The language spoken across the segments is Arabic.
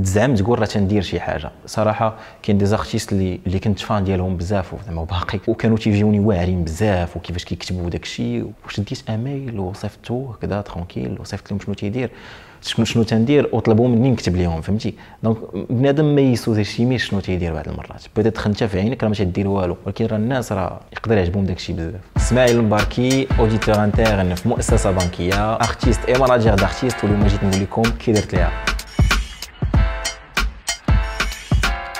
تزعم تقول راه تندير شي حاجه. صراحه كاين دي زارتيست اللي كنت فان ديالهم بزاف زعما باقي، وكانوا تيجيوني واعرين بزاف وكيفاش كيكتبوا داك الشيء. واش ديت اميل وصيفطوه هكذا ترونكيل وصيفط لهم شنو تيدير شنو تندير وطلبوا مني نكتب لهم، فهمتي؟ دونك بنادم ما يسوزيشيميش شنو تيدير بعض المرات، بيتيت انت في عينك راه ما تدير والو، ولكن راه الناس راه يقدر يعجبهم داك الشيء بزاف. اسماعيل المباركي، اوديتور انترن في مؤسسه بنكيه، ارتيست اي ماناجير دارتيست، واليوم جيت نقول لكم كي درت ليها.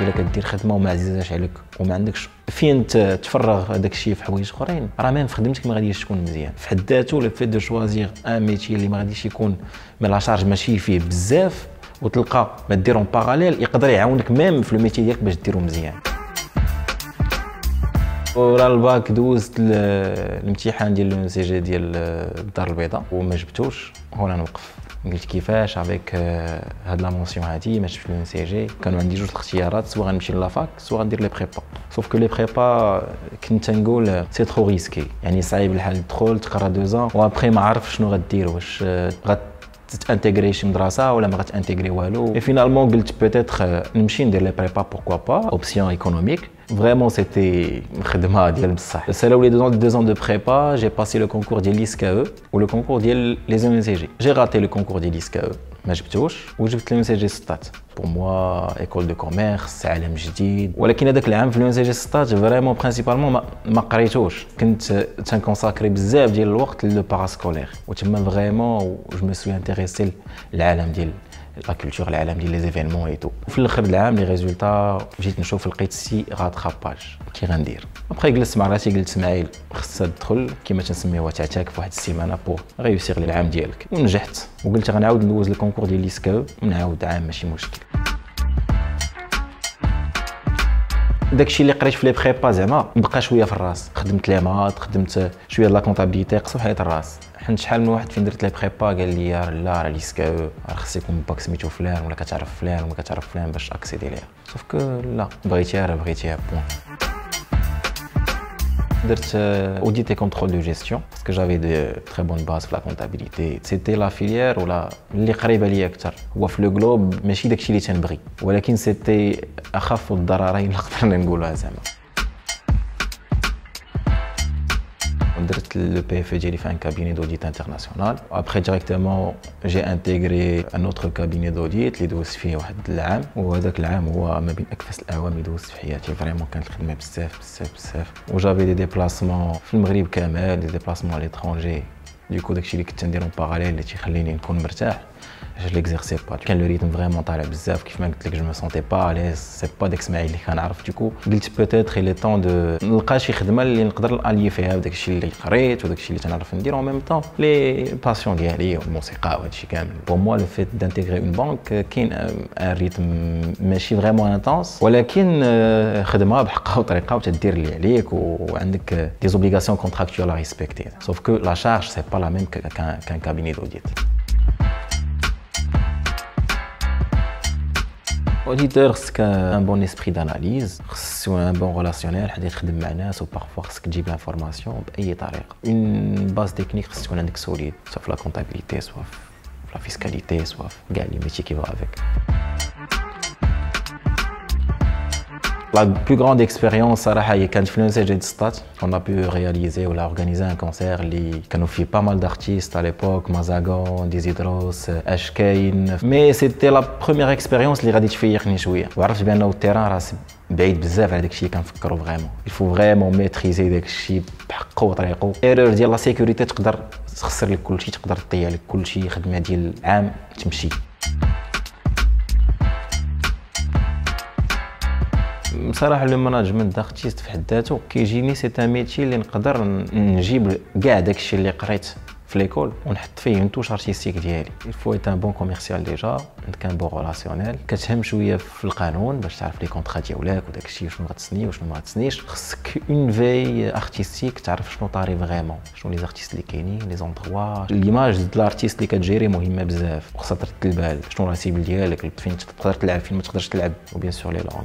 الا كدير خدمه وما عزيزاش عليك وما عندكش فين تفرغ داك الشيء في حوايج اخرين، راه ميم في خدمتك ما غاديش تكون مزيان. في حد ذاته لو في دو شوازير ان ميتي اللي ما غاديش يكون من لا شارج ماشي فيه بزاف وتلقى ما ديرهم باراليل، يقدر يعاونك ميم في الميتي ديالك باش ديرو مزيان. ورا الباك دوزت الامتحان ديال لو سي جي ديال الدار البيضاء وما جبتوش، هنا نوقف. قلت كيفاش افيك هاد لا مونسيون هادي ما جبتش لو سي جي. كانوا عندي جوج اختيارات، سوا غنمشي لافاك سوا غندير لي بريبا. سوف كو لي بريبا كنت نقول سي ترو ريسكي، يعني صعيب الحال تدخل تقرا 2 ans وابخي ما عارف شنو غدير، واش تانتيغري شي مدرسه ولا ما غتانتيغري والو. اي فينالمون قلت بوتيتر نمشي ندير لي بريبا بوركوا با، اوبسيون ايكونوميك. Vraiment, c'était خدمة ديال بصح. C'est là où les 2 ans de prépa, j'ai passé le concours ديال l'ISCAE ou le concours ديال les ENCG. J'ai raté le concours ديال l'ISCAE, ما جبتوش، وجبت l'ENCG ستات. Pour moi, école de commerce, عالم جديد. ولكن هذاك العام في l'ENCG ستات فريمون برينسيبالمون ما قريتوش. كنت تنكونساكري بزاف ديال الوقت لو باراسكولير، وتما فريمون جو مو سوي انتريسي للعالم ديال لا كولتور، العالم ديال لي زيفينمون اي تو. في الاخر العام لي ريزولتا جيت نشوف لقيت سي غاتراباج، كي غندير؟ ابخي جلست مع راسي قلت اسماعيل خصها تدخل كيما تنسميوها تعتاك في واحد السيمانه بور ريوسير العام ديالك، ونجحت. وقلت غنعاود ندوز الكونكور ديال ليسكاو ونعاود عام ماشي مشكل. داكشي اللي قريت في لي بريبا زعما بقى شويه في الراس، خدمت لي مات، خدمت شويه لا كونطابيليتي، قصو حيط الراس. حنت شحال من واحد فين درت لي بريبا قال لي لا راه ليسكاو راه خص يكون باك سميتو فلان ولا كتعرف فلان ولا كتعرف فلان باش اكسيدي ليها. سوف كو لا، بغيتيها راه بغيتيها بوان. درت audit et contrôle de gestion parce que j'avais de très bonnes bases في la comptabilité. C'était la filière ولا اللي قريبه ليا اكثر. هو في لو جلوب ماشي داكشي اللي تنبغي، ولكن سيتي اخف الضررين اللي قدرنا نقولوها زعما. درت le PFE ديالي في un cabinet d'audit international. Après directement j'ai intégré un autre cabinet d'audit اللي دوزت فيه واحد العام، وهذاك العام هو ما بين اكفس الاعوام اللي دوزت في حياتي. فريمون كانت الخدمه بزاف بزاف بزاف، وجافي دي ديبلاسمون في المغرب كامل، دي ديبلاسمون على ليترونجي. ديكو داكشي اللي كنت نديرو باراليل اللي تيخليني نكون مرتاح. Je l'exerçais pas. كان لو ريتم فريمون طالع بزاف، كيف ما قلت لك جو مو سونتي با اليز، سي با داك اسماعيل اللي كنعرف. ديكو قلت بوتيتر لي طون دو نلقى شي خدمه اللي نقدر نالي فيها بداك الشيء اللي قريت وداك الشيء اللي تنعرف ندير، اون ميم طون لي باسيون ديالي والموسيقى وهذا الشيء كامل. بور موا لو فيت دانتيغري اون بانك كاين ان ريتم ماشي فريمون انتونس، ولكن خدمه بحقها وطريقه وتدير اللي عليك وعندك دي زوبليغاسيون كونتراكتوال ا ريسبكتي. سوف كو لا شارج سي با لا ميم كان كابيني دوديت. Auditeur, c'est un bon esprit d'analyse, un bon relationnel, حد يخدم مع ناس و parfois خصك تجيب l'information بأي طريقة. Une base technique خص تكون عندك solide, soit في la comptabilité, soit في la fiscalité, soit في كاع les métiers qui vont avec. La plus grande expérience صراحة هي كانت في l'ENCG de Stat. On a pu réaliser ou organiser un concert اللي كانوا فيه pas mal d'artistes à l'époque, Mazagon, Dizidros, Ashkane. Mais c'était la première expérience اللي غادي تفيقني شوية، وعرفت بأنه التيران راه بعيد بزاف على داكشي اللي كنفكروا فريمون. Il faut vraiment maîtriser داكشي بحقه وطريقه. ايرور ديال لا سيكوريتي تقدر تخسر لك كلشي، تقدر تضيع لك كلشي. خدمة ديال عام تمشي. بصراحه لو ماناجمنت دارتيست في حد ذاته كيجيني سي ان ميتي اللي نقدر نجيب كاع داكشي اللي قريت في ليكول ونحط فيه اون توش ارتستيك ديالي. الفو ايت ان بون كوميرسيال ديجا، عندك ان بون ريلاسيونيل، كتهم شويه في القانون باش تعرف لي كونطرا ديالك وداكشي شنو غتسني وشنو ما غتسنيش. خصك اون في ارتستيك تعرف شنو طاري فريمون، شنو لي زارتيست اللي كاينين، لي زونطروا. ليماج ديال الارتيست اللي كتجيري مهمه بزاف، وخصها ترد البال شنو راه السيبل ديالك، فين تقدر تلعب فين ما تقدرش تلعب، وبيان سور لي لونغ.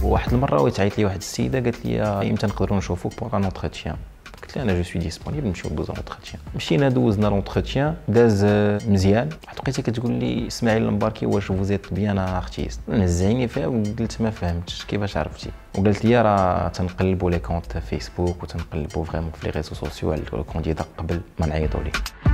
واحد المره ويتعيط لي واحد السيده قالت لي امتى نقدروا نشوفوك بوغ ان اونتروتيان. قلت قلت لها انا جو سوي ديسپونيبل نمشيو ندوزو لونتروتيان. مشينا دوزنا لونتروتيان داز مزيان. واحد لقيتها كتقول لي اسماعيل المباركي واش فوزيت بيان ارتيست. نزعيني فيها وقلت ما فهمتش كيفاش عرفتي. وقالت لي راه تنقلبوا لي كونت فيسبوك وتنقلبوا فريمون في لي ريزو سوسيو على الكونديدا قبل ما نعيطوا ليه.